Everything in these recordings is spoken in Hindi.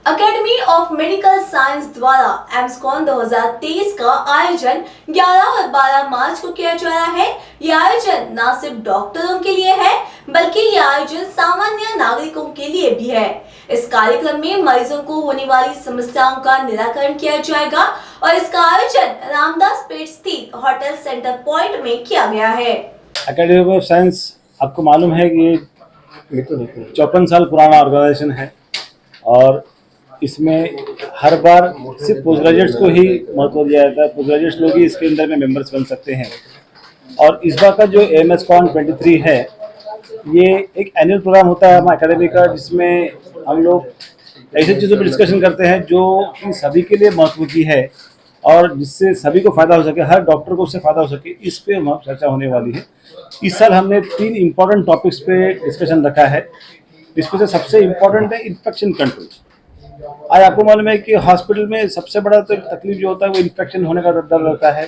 अकेडमी ऑफ मेडिकल साइंस द्वारा एम्सकॉन 2023 का आयोजन 11 और 12 मार्च को किया जा रहा है। यह आयोजन न सिर्फ डॉक्टरों के लिए है बल्कि यह आयोजन सामान्य नागरिकों के लिए भी है। इस कार्यक्रम में मरीजों को होने वाली समस्याओं का निराकरण किया जाएगा और इसका आयोजन रामदास पेट स्थित होटल सेंटर पॉइंट में किया गया है। अकेडमी ऑफ साइंस आपको मालूम है कि ये 54 साल पुराना ऑर्गेनाइजेशन है और इसमें हर बार सिर्फ पोस्ट ग्रेजुएट्स को ही महत्व दिया जाता है। पोस्ट ग्रेजुएट्स लोग ही इसके अंदर में मेंबर्स बन सकते हैं। और इस बार का जो एमएसकॉन 23 है, ये एक एनुअल प्रोग्राम होता है हमारे अकेडमी का, जिसमें हम लोग ऐसी चीज़ों पर डिस्कशन करते हैं जो कि सभी के लिए महत्व की है और जिससे सभी को फायदा हो सके, हर डॉक्टर को उससे फायदा हो सके, इस पे चर्चा होने वाली है। इस साल हमने 3 इम्पोर्टेंट टॉपिक्स पे डिस्कशन रखा है, जिसमें से सबसे इम्पोर्टेंट है इन्फेक्शन कंट्रोल। आज आपको मालूम है कि हॉस्पिटल में सबसे बड़ा तो तकलीफ जो होता है वो इन्फेक्शन होने का डर रहता है।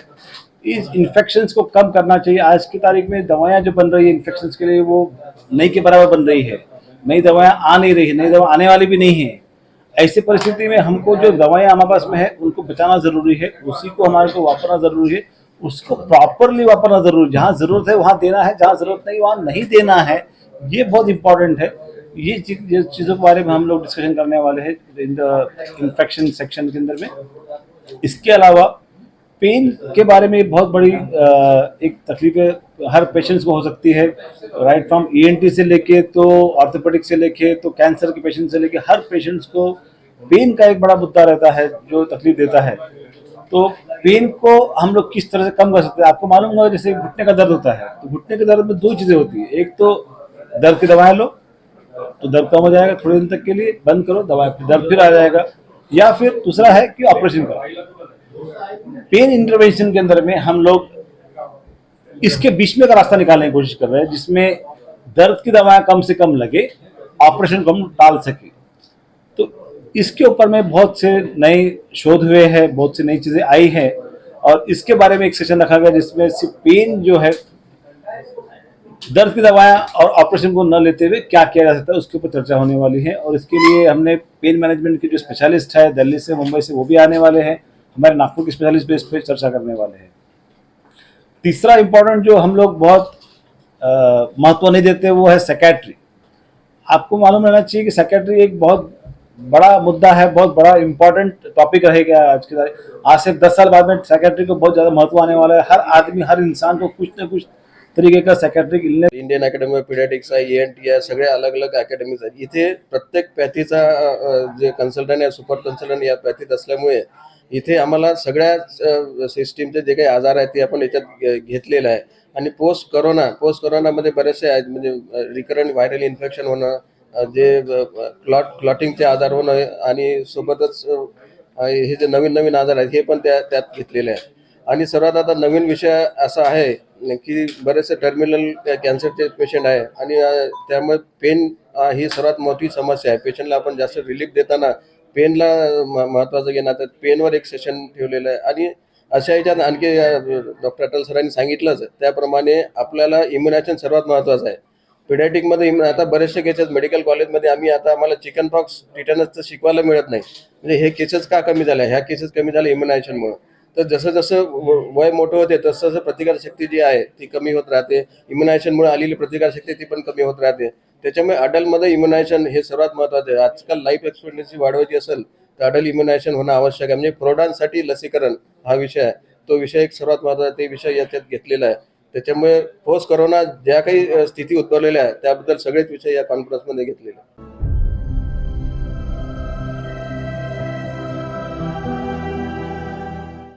इस इन्फेक्शंस को कम करना चाहिए। आज की तारीख में दवाएं जो बन रही है इन्फेक्शंस के लिए, वो नई के बराबर बन रही है। नई दवाएं आ नहीं रही है, नई दवा आने वाली भी नहीं है। ऐसी परिस्थिति में हमको जो दवाएं हमारे पास में है उनको बचाना जरूरी है, उसी को हमारे को वापरना जरूरी है, उसको प्रॉपरली वापरना जरूरी है। जहाँ जरूरत है वहाँ देना है, जहाँ जरूरत नहीं वहाँ नहीं देना है। ये बहुत इंपॉर्टेंट है। ये चीज़ों के बारे में हम लोग डिस्कशन करने वाले हैं इन द इन्फेक्शन सेक्शन के अंदर में। इसके अलावा पेन के बारे में बहुत बड़ी एक तकलीफ है, हर पेशेंट्स को हो सकती है। राइट फ्रॉम ईएनटी से लेके तो ऑर्थोपेडिक से लेके तो कैंसर के पेशेंट से लेके हर पेशेंट्स को पेन का एक बड़ा मुद्दा रहता है जो तकलीफ देता है। तो पेन को हम लोग किस तरह से कम कर सकते हैं, आपको मालूम होगा जैसे घुटने का दर्द होता है तो घुटने के दर्द में 2 चीज़ें होती है। एक तो दर्द की दवाएं लो तो दर्द कम हो जाएगा, थोड़े दिन तक के लिए बंद करो दवा, दर्द फिर आ जाएगा। या फिर दूसरा है कि ऑपरेशन करो। पेन इंटरवेंशन के अंदर में हम लोग इसके बीच में का रास्ता निकालने की कोशिश कर रहे हैं, जिसमें दर्द की दवाएं कम से कम लगे, ऑपरेशन को हम टाल सके। तो इसके ऊपर में बहुत से नए शोध हुए हैं, बहुत सी नई चीजें आई हैं और इसके बारे में एक सेशन रखा गया जिसमें सिर्फ पेन जो है, दर्द की दवाएं और ऑपरेशन को न लेते हुए क्या किया जा सकता है उसके ऊपर चर्चा होने वाली है। और इसके लिए हमने पेन मैनेजमेंट के जो स्पेशलिस्ट है दिल्ली से, मुंबई से, वो भी आने वाले हैं। हमारे नागपुर के स्पेशलिस्ट भी इस पर चर्चा करने वाले हैं। तीसरा इंपॉर्टेंट जो हम लोग बहुत महत्व नहीं देते वो है साइकियाट्री। आपको मालूम रहना चाहिए कि साइकियाट्री एक बहुत बड़ा मुद्दा है, बहुत बड़ा इंपॉर्टेंट टॉपिक रहेगा आज के आज से 10 साल बाद में साइकियाट्री को बहुत ज़्यादा महत्व आने वाला है। हर आदमी, हर इंसान को कुछ ना कुछ तरीके का psychiatric illness, Indian academy of paediatrics आहे, ENT आहे, सगळे अलग अलग अकॅडमीज आहेत. इथे प्रत्येक पॅथीचा जे कन्सल्टंट आहे, सुपर कन्सल्टंट या पॅथीत असल्यामुळे इथे आम्हाला सगळ्या सिस्टीमचे जे काही आजार आहेत ते आपण याच्यात घेतलेलं आहे. आणि पोस्ट कोरोनामध्ये बरेचसे आहेत, म्हणजे रिकरंट व्हायरल इन्फेक्शन होणं, जे क्लॉटिंगचे आजार होणं आणि सोबतच हे जे नवीन नवीन आजार आहेत हे पण त्यात घेतलेले आहेत. आणि सर्वात आता नवीन विषय असा आहे की बरेचसे टर्मिनल कॅन्सरचे पेशंट आहे आणि त्यामुळे पेन ही सर्वात मोठी समस्या आहे. पेशंटला आपण जास्त रिलीफ देताना पेनला महत्त्वाचं घेणार, तर पेनवर एक सेशन ठेवलेलं आहे. आणि अशा ह्याच्यात आणखी डॉक्टर अटल सरांनी सांगितलंच त्याप्रमाणे आपल्याला इम्युनायझेशन सर्वात महत्त्वाचं आहे. पिडियाट्रिकमध्ये आता बरेचसे केसेस मेडिकल कॉलेजमध्ये आम्हाला चिकन पॉक्स, टिटॅनसचं शिकवायला मिळत नाही. म्हणजे हे केसेस का कमी झाल्या, ह्या केसेस कमी झाल्या इम्युनायझेशनमुळे. तर जसं जसं वय मोठं होते तसं तसं प्रतिकारशक्ती जी आहे ती कमी होत राहते. इम्युनायझेशनमुळे आलेली प्रतिकारशक्ती ती पण कमी होत राहते. त्याच्यामुळे अडल्टमध्ये इम्युनायझेशन हे सर्वात महत्त्वाचं आहे. आजकाल लाईफ एक्सपेक्टन्सी वाढवायची असेल तर अडल्ट इम्युनायझेशन होणं आवश्यक आहे. म्हणजे प्रौढांसाठी लसीकरण हा विषय आहे, तो विषय एक सर्वात महत्त्वाचा, ते विषय याच्यात घेतलेला आहे. त्याच्यामुळे पोस्ट कोरोना ज्या काही स्थिती उद्भवलेल्या आहेत त्याबद्दल सगळेच विषय या कॉन्फरन्समध्ये घेतलेले आहेत.